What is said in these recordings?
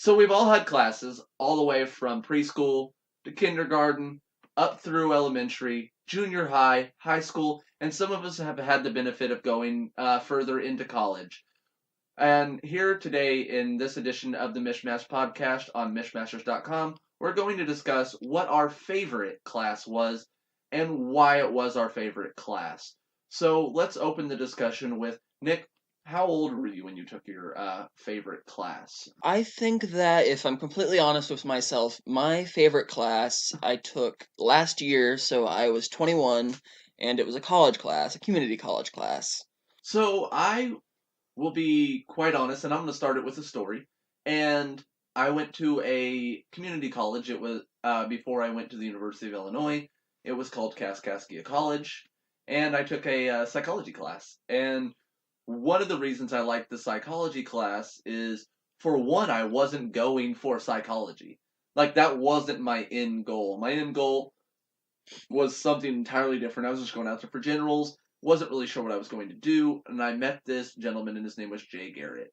So we've all had classes all the way from preschool to kindergarten, up through elementary, junior high, high school, and some of us have had the benefit of going further into college. And here today in this edition of the Mishmash Podcast on Mishmashers.com, we're going to discuss what our favorite class was and why it was our favorite class. So let's open the discussion with Nick. How old were you when you took your favorite class? I think that if I'm completely honest with myself, my favorite class I took last year, so I was 21, and it was a college class, a community college class. So I will be quite honest, and I'm going to start it with a story. And I went to a community college. It was before I went to the University of Illinois. It was called Kaskaskia College, and I took a psychology class. And one of the reasons I liked the psychology class is, for one, I wasn't going for psychology. Like, that wasn't my end goal. My end goal was something entirely different. I was just going out there for generals, wasn't really sure what I was going to do, and I met this gentleman, and his name was Jay Garrett.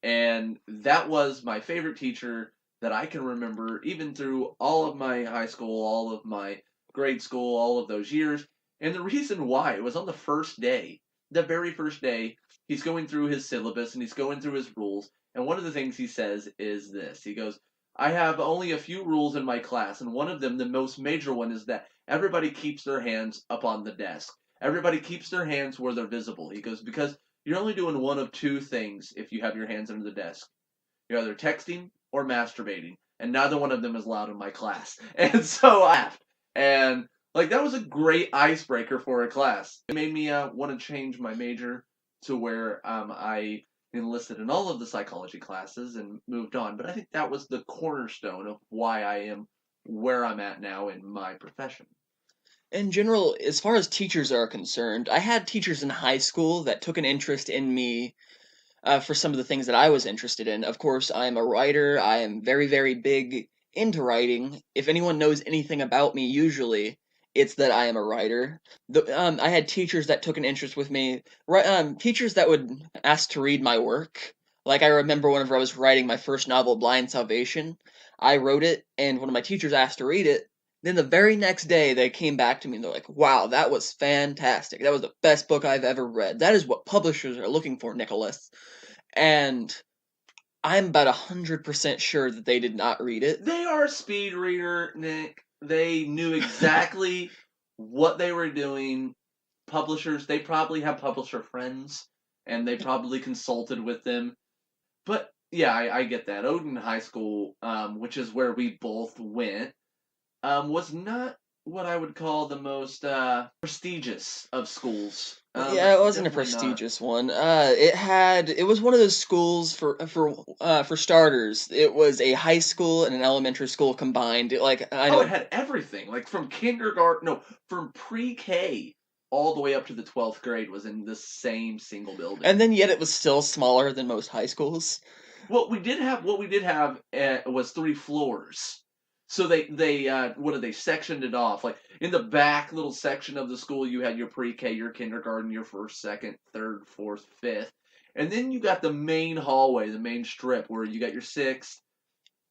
And that was my favorite teacher that I can remember, even through all of my high school, all of my grade school, all of those years. And the reason why, it was on the first day, the very first day, he's going through his syllabus and he's going through his rules. And one of the things he says is this. He goes, I have only a few rules in my class, and one of them, the most major one, is that everybody keeps their hands up on the desk. Everybody keeps their hands where they're visible. He goes, because you're only doing one of two things if you have your hands under the desk. You're either texting or masturbating, and neither one of them is allowed in my class. And so I laughed. And like, that was a great icebreaker for a class. It made me want to change my major to where I enlisted in all of the psychology classes and moved on. But I think that was the cornerstone of why I am where I'm at now in my profession. In general, as far as teachers are concerned, I had teachers in high school that took an interest in me for some of the things that I was interested in. Of course, I am a writer. I am very, very big into writing. If anyone knows anything about me, usually it's that I am a writer. I had teachers that took an interest with me. Teachers that would ask to read my work. Like, I remember whenever I was writing my first novel, Blind Salvation, I wrote it, and one of my teachers asked to read it. Then the very next day, they came back to me and they're like, wow, that was fantastic. That was the best book I've ever read. That is what publishers are looking for, Nicholas. And I'm about 100% sure that they did not read it. They are a speed reader, Nick. They knew exactly what they were doing. Publishers, they probably have publisher friends, and they probably consulted with them. But yeah, I get that. Odin High School, which is where we both went, was not what I would call the most prestigious of schools. Yeah, it wasn't a Definitely not. prestigious one. It was one of those schools for starters. It was a high school and an elementary school combined. Oh, it had everything. Like from kindergarten, no, from pre-K all the way up to the 12th grade was in the same single building. And then yet it was still smaller than most high schools. What we did have was 3 floors. So they sectioned it off. Like in the back little section of the school, you had your pre-K, your kindergarten, your first, second, third, fourth, fifth, and then you got the main hallway, the main strip where you got your sixth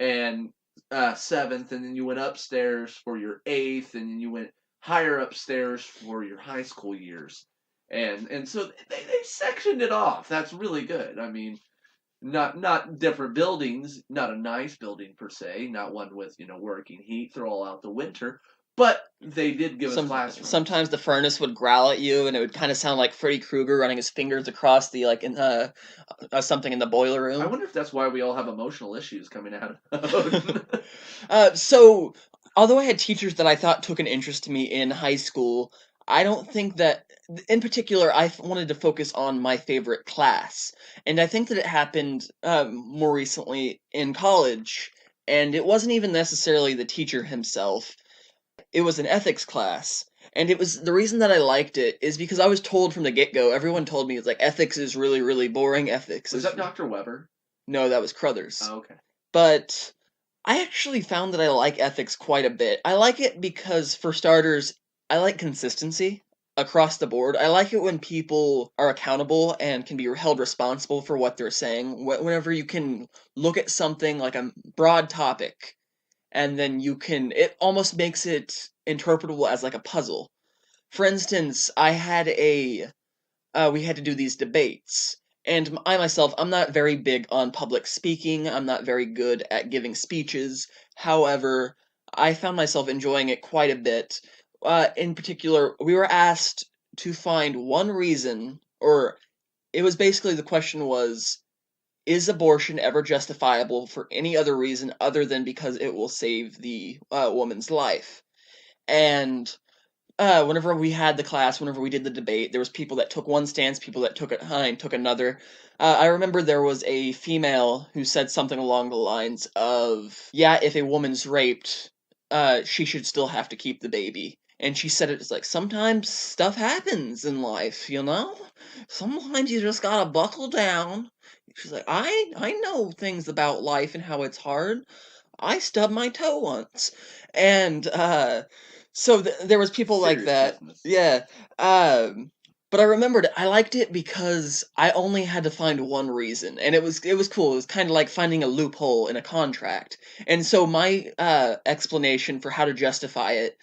and seventh, and then you went upstairs for your eighth, and then you went higher upstairs for your high school years, and so they sectioned it off. That's really good. I mean, not different buildings, not a nice building per se, not one with working heat through all out the winter, but they did give us classrooms. Sometimes the furnace would growl at you, and it would kind of sound like Freddy Krueger running his fingers across the something in the boiler room. I wonder if that's why we all have emotional issues coming out of. So, although I had teachers that I thought took an interest in me in high school, I don't think that, in particular, wanted to focus on my favorite class. And I think that it happened more recently in college, and it wasn't even necessarily the teacher himself. It was an ethics class. And it was the reason that I liked it is because I was told from the get-go, everyone told me, it's like, ethics is really, really boring. Ethics Was is... that Dr. Weber? No, that was Crothers. Oh, okay. But I actually found that I like ethics quite a bit. I like it because, for starters, I like consistency. across the board. I like it when people are accountable and can be held responsible for what they're saying. Whenever you can look at something like a broad topic, and then it almost makes it interpretable as like a puzzle. For instance, we had to do these debates. And I myself, I'm not very big on public speaking. I'm not very good at giving speeches. However, I found myself enjoying it quite a bit. In particular, we were asked to find one reason, or it was basically the question was, is abortion ever justifiable for any other reason other than because it will save the woman's life? And whenever we had the class, whenever we did the debate, there was people that took one stance, people that took another. I remember there was a female who said something along the lines of, "Yeah, if a woman's raped, she should still have to keep the baby." And she said it's like sometimes stuff happens in life, you know. Sometimes you just gotta buckle down. She's like, I know things about life and how it's hard. I stubbed my toe once, and so there was people like Serious that. business. Yeah. Um, but I remembered I liked it because I only had to find one reason, and it was cool. It was kind of like finding a loophole in a contract. And so my explanation for how to justify it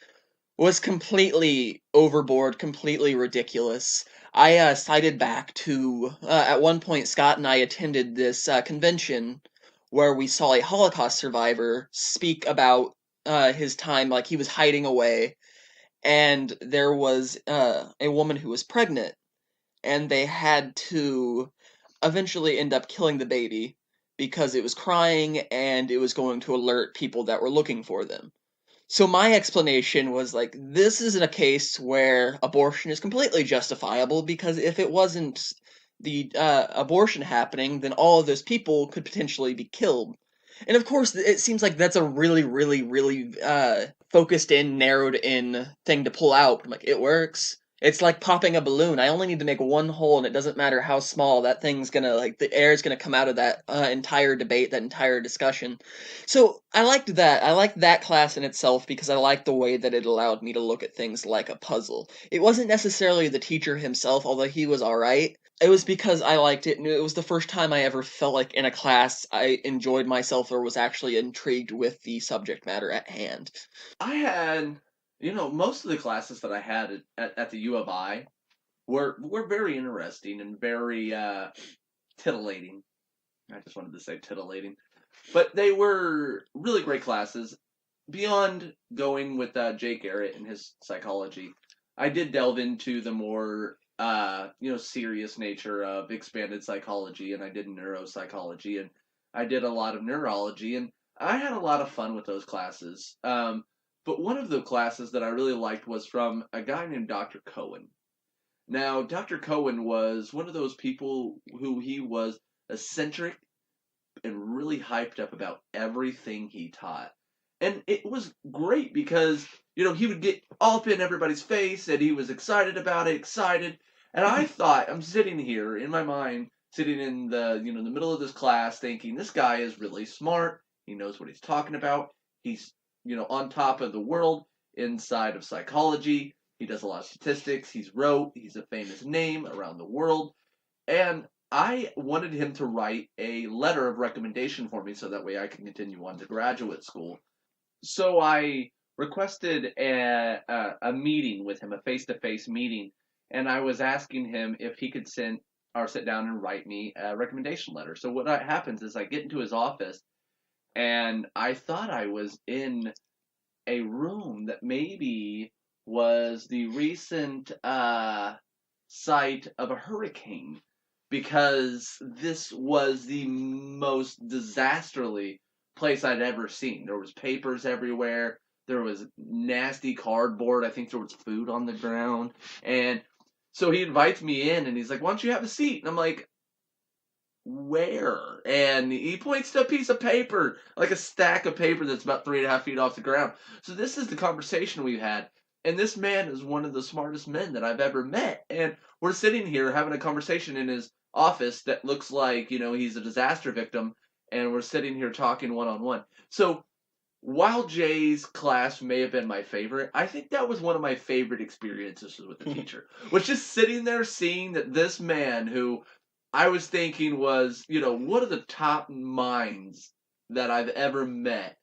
was completely overboard, completely ridiculous. I cited back to at one point Scott and I attended this convention where we saw a Holocaust survivor speak about his time, like he was hiding away, and there was a woman who was pregnant, and they had to eventually end up killing the baby because it was crying and it was going to alert people that were looking for them. So my explanation was like, this isn't a case where abortion is completely justifiable because if it wasn't the abortion happening, then all of those people could potentially be killed. And of course, it seems like that's a really, really, really focused in, narrowed in thing to pull out. I'm like, it works. It's like popping a balloon. I only need to make one hole, and it doesn't matter how small that thing's gonna like. The air is gonna come out of that entire debate, that entire discussion. So I liked that. I liked that class in itself because I liked the way that it allowed me to look at things like a puzzle. It wasn't necessarily the teacher himself, although he was alright. It was because I liked it, and it was the first time I ever felt like in a class I enjoyed myself or was actually intrigued with the subject matter at hand. I had, most of the classes that I had at the U of I were very interesting and very titillating. I just wanted to say titillating. But they were really great classes. Beyond going with Jake Garrett and his psychology, I did delve into the more serious nature of expanded psychology, and I did neuropsychology, and I did a lot of neurology, and I had a lot of fun with those classes. But one of the classes that I really liked was from a guy named Dr. Cohen. Now, Dr. Cohen was one of those people who he was eccentric and really hyped up about everything he taught. And it was great because, he would get all up in everybody's face and he was excited about it, excited. And I thought, I'm sitting here in my mind, sitting in the middle of this class thinking, this guy is really smart. He knows what he's talking about. He's, on top of the world inside of psychology. He does a lot of statistics. He's a famous name around the world. And I wanted him to write a letter of recommendation for me so that way I can continue on to graduate school. So I requested a meeting with him, a face-to-face meeting, and I was asking him if he could sit down and write me a recommendation letter. So what happens is I get into his office, and I thought I was in a room that maybe was the recent site of a hurricane, because this was the most disasterly place I'd ever seen. There was papers everywhere. There was nasty cardboard. I think there was food on the ground. And so he invites me in and he's like, why don't you have a seat? And I'm like, where? And he points to a piece of paper, like a stack of paper that's about 3.5 feet off the ground. So this is the conversation we've had. And this man is one of the smartest men that I've ever met. And we're sitting here having a conversation in his office that looks like, he's a disaster victim. And we're sitting here talking one-on-one. So while Jay's class may have been my favorite, I think that was one of my favorite experiences with the teacher. Was just sitting there seeing that this man who I was thinking was, one of the top minds that I've ever met.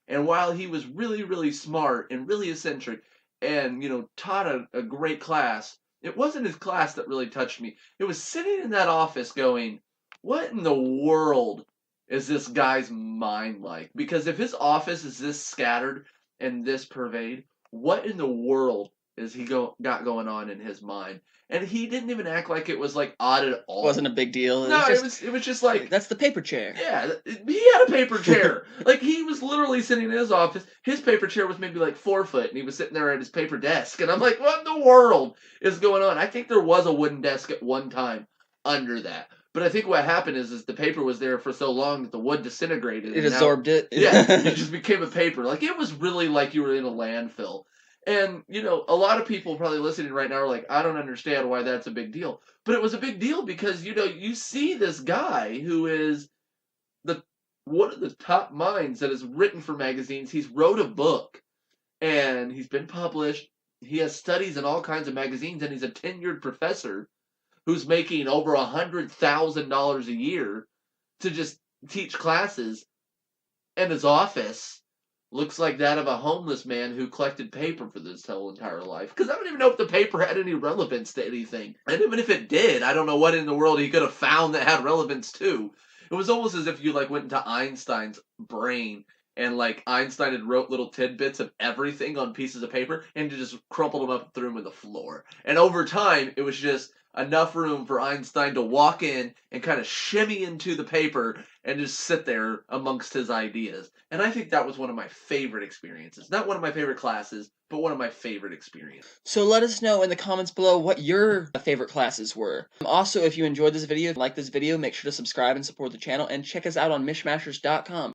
And while he was really, really smart and really eccentric and, taught a great class, it wasn't his class that really touched me. It was sitting in that office going, what in the world is this guy's mind like? Because if his office is this scattered and this pervade, what in the world is he got going on in his mind? And he didn't even act like it was like odd at all. Wasn't a big deal. No, it was just like, that's the paper chair. yeah, he had a paper chair. Like, he was literally sitting in his office. His paper chair was maybe like 4 foot, and he was sitting there at his paper desk. And I'm like, what in the world is going on? I think there was a wooden desk at one time under that. But I think what happened is the paper was there for so long that the wood disintegrated. It absorbed it. Yeah, it just became a paper. Like, it was really like you were in a landfill. And, a lot of people probably listening right now are like, I don't understand why that's a big deal. But it was a big deal because, you see this guy who is one of the top minds that has written for magazines. He's wrote a book, and he's been published. He has studies in all kinds of magazines, and he's a tenured professor who's making over $100,000 a year to just teach classes. And his office looks like that of a homeless man who collected paper for this whole entire life. Because I don't even know if the paper had any relevance to anything. And even if it did, I don't know what in the world he could have found that had relevance to. It was almost as if you went into Einstein's brain and Einstein had wrote little tidbits of everything on pieces of paper and just crumpled them up and threw them on the floor. And over time, it was just enough room for Einstein to walk in and kind of shimmy into the paper and just sit there amongst his ideas. And I think that was one of my favorite experiences. Not one of my favorite classes, but one of my favorite experiences. So let us know in the comments below what your favorite classes were. Also, if you enjoyed this video, like this video, make sure to subscribe and support the channel, and check us out on Mishmashers.com.